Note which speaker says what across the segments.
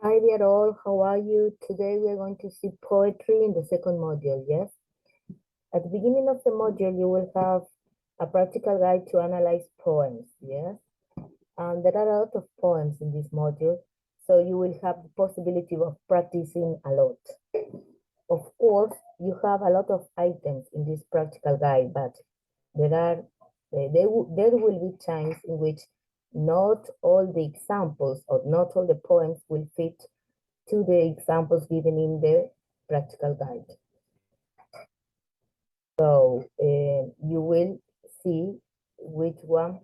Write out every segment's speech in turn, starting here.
Speaker 1: Hi dear all, how are you? Today we are going to see poetry in the second module, yes? At the beginning of the module, you will have a practical guide to analyze poems, yes? And there are a lot of poems in this module, so you will have the possibility of practicing a lot. Of course, you have a lot of items in this practical guide, but there will be times in which not all the examples or not all the poems will fit to the examples given in the practical guide. So you will see which one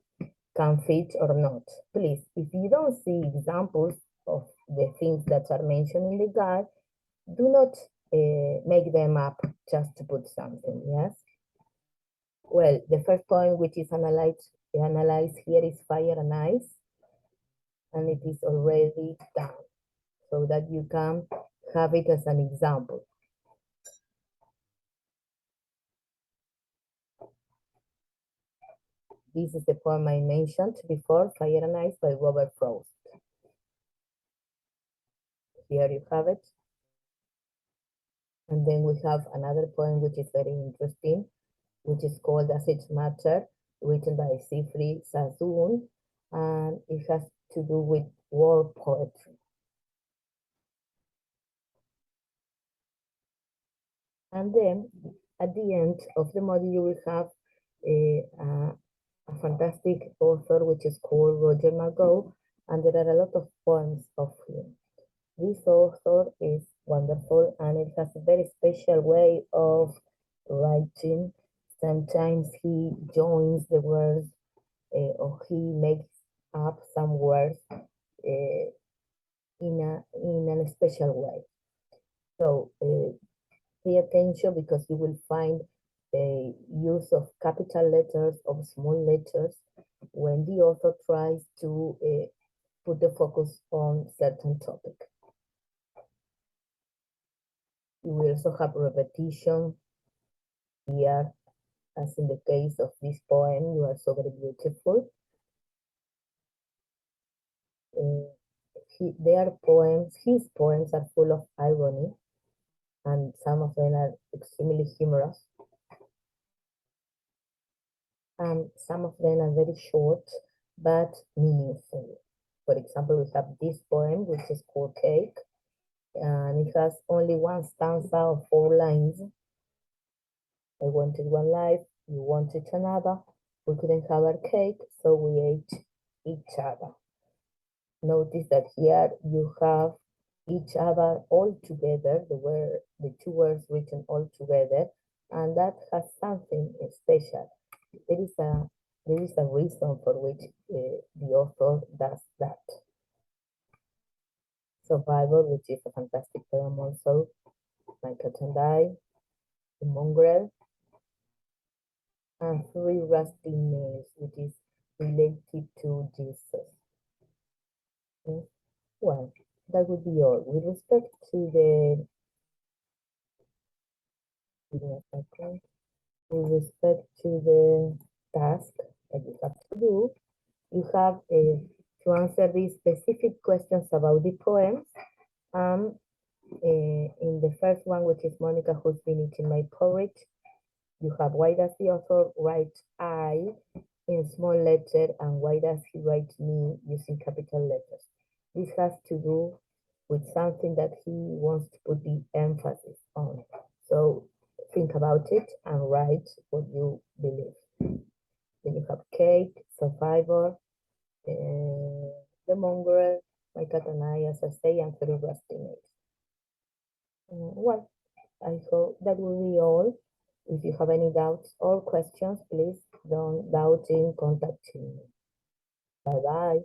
Speaker 1: can fit or not. Please, if you don't see examples of the things that are mentioned in the guide, do not make them up just to put something, yes? Well, the first point which is analyzed here is Fire and Ice, and it is already done so that you can have it as an example. This is the poem I mentioned before, Fire and Ice by Robert Frost. Here you have it. And then we have another poem which is very interesting, which is called Does It Matter, written by Sifri Sazun, and it has to do with war poetry. And then at the end of the module, you will have a fantastic author which is called Roger Margot, and there are a lot of poems of him. This author is wonderful and it has a very special way of writing. Sometimes he joins the words or he makes up some words in a special way. So pay attention because you will find the use of capital letters, of small letters, when the author tries to put the focus on certain topic. You will also have repetition here, as in the case of this poem, You Are So Very Beautiful. His poems are full of irony, and some of them are extremely humorous. And some of them are very short, but meaningful. For example, we have this poem, which is called Cake, and it has only one stanza of 4 lines. I wanted one life, you wanted another. We couldn't have our cake, so we ate each other. Notice that here you have each other all together, the 2 words written all together, and that has something special. There is a reason for which the author does that. Survival, which is a fantastic poem also, My Cat and I, The Mongrel, and 3 Rusty Nails, which is related to Jesus. Okay. Well, that would be all. With respect to the task that you have to do, you have to answer these specific questions about the poems. In the first one, which is Monica, who's been eating my porridge, you have why does the author write I in small letter and why does he write me using capital letters? This has to do with something that he wants to put the emphasis on. So think about it and write what you believe. Then you have Cake, Survivor, The Mongrel, My Cat and I, as I say, and 3 Rusty Nails. Well, I hope that will be all. If you have any doubts or questions, please don't doubt in contacting me. Bye-bye.